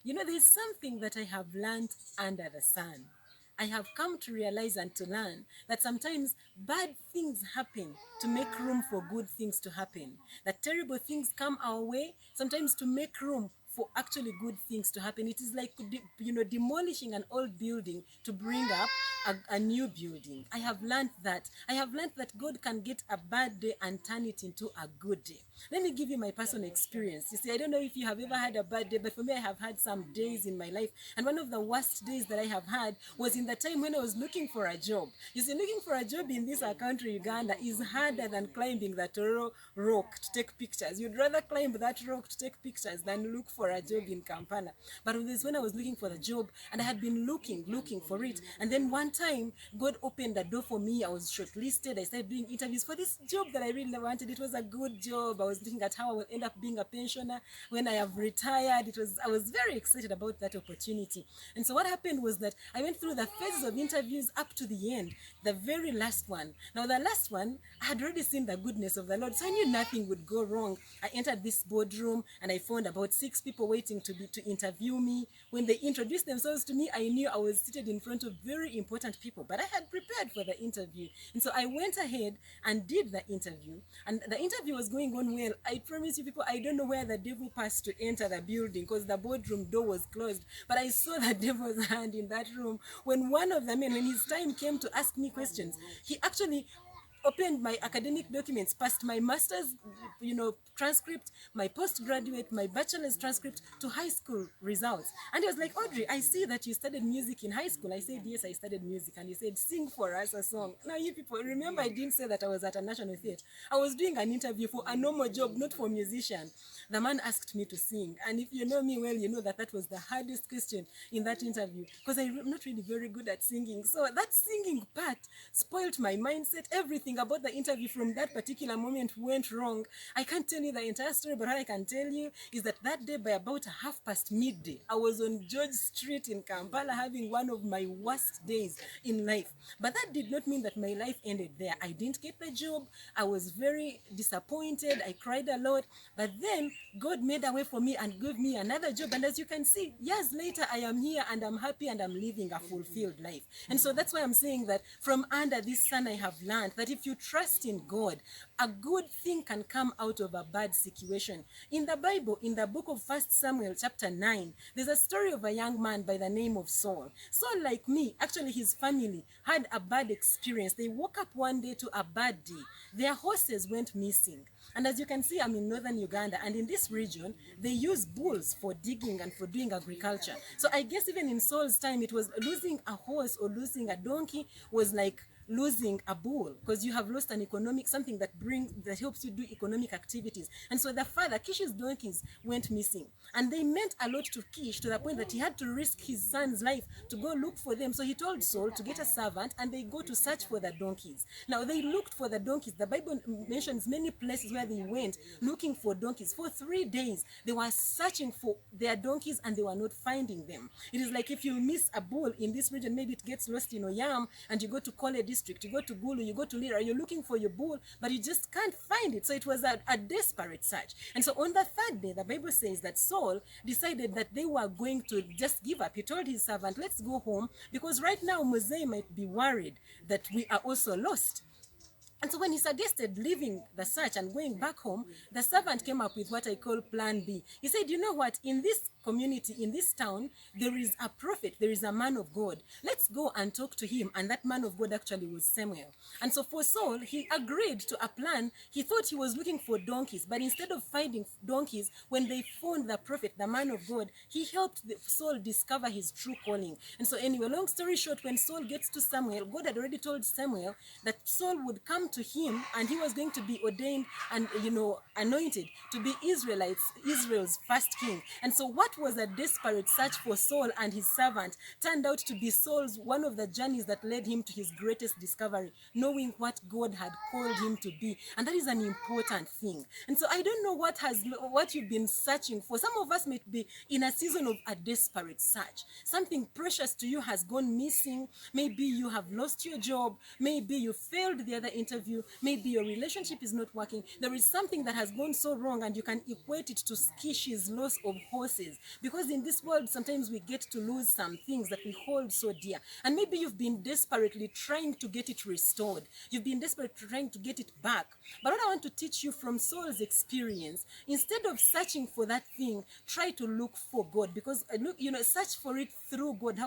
You know, there's something that I have learned under the sun. I have come to realize and to learn that sometimes bad things happen to make room for good things to happen. That terrible things come our way sometimes to make room for actually good things to happen. It is like, demolishing an old building to bring up a new building. I have learned that. I have learned that God can get a bad day and turn it into a good day. Let me give you my personal experience. You see, I don't know if you have ever had a bad day, but for me, I have had some days in my life. And one of the worst days that I have had was in the time when I was looking for a job. You see, looking for a job in this our country, Uganda, is harder than climbing that rock to take pictures. You'd rather climb that rock to take pictures than look for a job in Kampala. But it was when I was looking for the job, and I had been looking for it. And then one time, God opened the door for me. I was shortlisted. I started doing interviews for this job that I really wanted. It was a good job. I was looking at how I will end up being a pensioner when I have retired. I was very excited about that opportunity. And so what happened was that I went through the phases of interviews up to the end, the very last one. Now the last one, I had already seen the goodness of the Lord, so I knew nothing would go wrong. I entered this boardroom and I found about 6 people waiting to interview me. When they introduced themselves to me, I knew I was seated in front of very important people, but I had prepared for the interview. And so I went ahead and did the interview, and the interview was going on well. I promise you people, I don't know where the devil passed to enter the building because the boardroom door was closed, but I saw the devil's hand in that room when one of the men, when his time came to ask me questions, he actually opened my academic documents, passed my master's, transcript, my postgraduate, my bachelor's transcript to high school results. And he was like, Audrey, I see that you studied music in high school. I said, yes, I studied music. And he said, sing for us a song. Now, you people, remember I didn't say that I was at a national theatre. I was doing an interview for a normal job, not for musician. The man asked me to sing. And if you know me well, you know that that was the hardest question in that interview because I'm not really very good at singing. So that singing part spoiled my mindset. Everything about the interview from that particular moment went wrong. I can't tell you the entire story, but what I can tell you is that that day by about midday, I was on George Street in Kampala having one of my worst days in life. But that did not mean that my life ended there. I didn't get the job. I was very disappointed. I cried a lot. But then God made a way for me and gave me another job. And as you can see, years later, I am here and I'm happy and I'm living a fulfilled life. And so that's why I'm saying that from under this sun, I have learned that if you trust in God, a good thing can come out of a bad situation. In the Bible, in the book of 1 Samuel chapter 9, there's a story of a young man by the name of Saul. Saul, like me, actually his family had a bad experience. They woke up one day to a bad day. Their horses went missing. And as you can see, I'm in northern Uganda, and in this region, they use bulls for digging and for doing agriculture. So I guess even in Saul's time, it was losing a horse or losing a donkey was like losing a bull, because you have lost an economic, something that helps you do economic activities. And so the father, Kish's donkeys went missing, and they meant a lot to Kish to the point that he had to risk his son's life to go look for them. So he told Saul to get a servant and they go to search for the donkeys. Now they looked for the donkeys. The Bible mentions many places where they went looking for donkeys. For 3 days they were searching for their donkeys and they were not finding them. It is like if you miss a bull in this region, maybe it gets lost in Oyam and you go to Kole district, you go to Gulu, you go to Lira, you're looking for your bull, but you just can't find it. So it was a desperate search. And so on the 3rd day, the Bible says that Saul decided that they were going to just give up. He told his servant, let's go home, because right now Mose might be worried that we are also lost. And so when he suggested leaving the search and going back home, the servant came up with what I call plan B. He said, you know what, in this community, in this town, there is a prophet, there is a man of God. Let's go and talk to him. And that man of God actually was Samuel. And so for Saul, he agreed to a plan. He thought he was looking for donkeys, but instead of finding donkeys, when they found the prophet, the man of God, he helped Saul discover his true calling. And so anyway, long story short, when Saul gets to Samuel, God had already told Samuel that Saul would come to him and he was going to be ordained and anointed to be Israel's first king. And so what was a desperate search for Saul and his servant turned out to be Saul's one of the journeys that led him to his greatest discovery, knowing what God had called him to be. And that is an important thing. And so I don't know what you've been searching for. Some of us might be in a season of a desperate search. Something precious to you has gone missing. Maybe you have lost your job. Maybe you failed the other interview of you, maybe your relationship is not working. There is something that has gone so wrong, and you can equate it to Skish's loss of horses. Because in this world, sometimes we get to lose some things that we hold so dear. And maybe you've been desperately trying to get it restored. You've been desperately trying to get it back. But what I want to teach you from Saul's experience, instead of searching for that thing, try to look for God. Because look, search for it through God.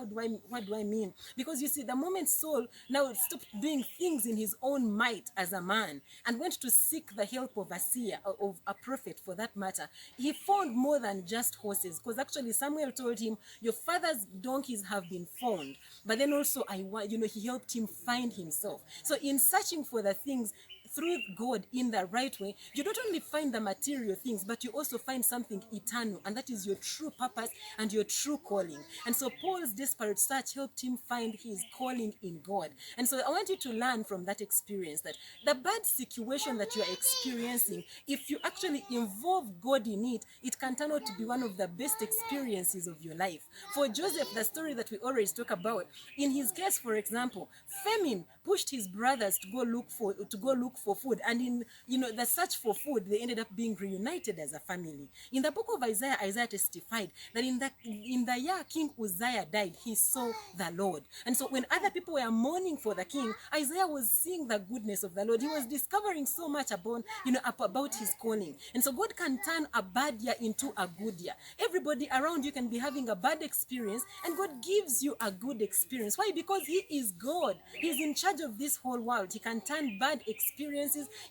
What do I mean? Because you see, the moment Saul now stopped doing things in his own might as a man and went to seek the help of a seer, of a prophet for that matter, he found more than just horses. Because actually Samuel told him, your father's donkeys have been found. But then also he helped him find himself. So in searching for the things through God in the right way, you don't only find the material things, but you also find something eternal, and that is your true purpose and your true calling. And so Paul's desperate search helped him find his calling in God. And so I want you to learn from that experience that the bad situation that you are experiencing, if you actually involve God in it, it can turn out to be one of the best experiences of your life. For Joseph, the story that we always talk about, in his case, for example, famine pushed his brothers to go look for food, and in the search for food, they ended up being reunited as a family. In the book of Isaiah, Isaiah testified that in the year King Uzziah died, he saw the Lord. And so when other people were mourning for the king, Isaiah was seeing the goodness of the Lord. He was discovering so much about his calling. And so God can turn a bad year into a good year. Everybody around you can be having a bad experience, and God gives you a good experience. Why? Because he is God. He's in charge of this whole world. He can turn bad experiences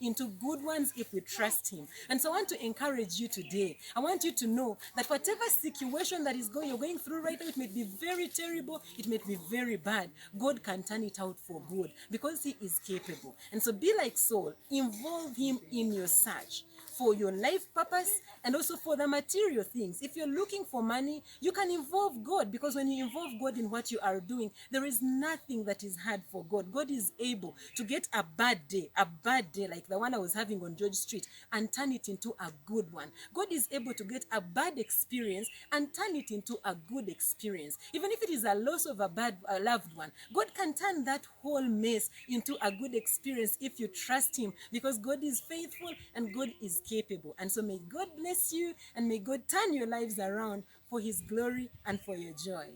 into good ones if we trust him. And so I want to encourage you today. I want you to know that whatever situation that you're going through right now, it may be very terrible, it may be very bad, God can turn it out for good because he is capable. And so be like Saul. Involve him in your search for your life purpose and also for the material things. If you're looking for money, you can involve God, because when you involve God in what you are doing, there is nothing that is hard for God. God is able to get a bad day like the one I was having on George Street, and turn it into a good one. God is able to get a bad experience and turn it into a good experience. Even if it is a loss of a loved one, God can turn that whole mess into a good experience if you trust him, because God is faithful and God is capable. And so may God bless you, and may God turn your lives around for his glory and for your joy.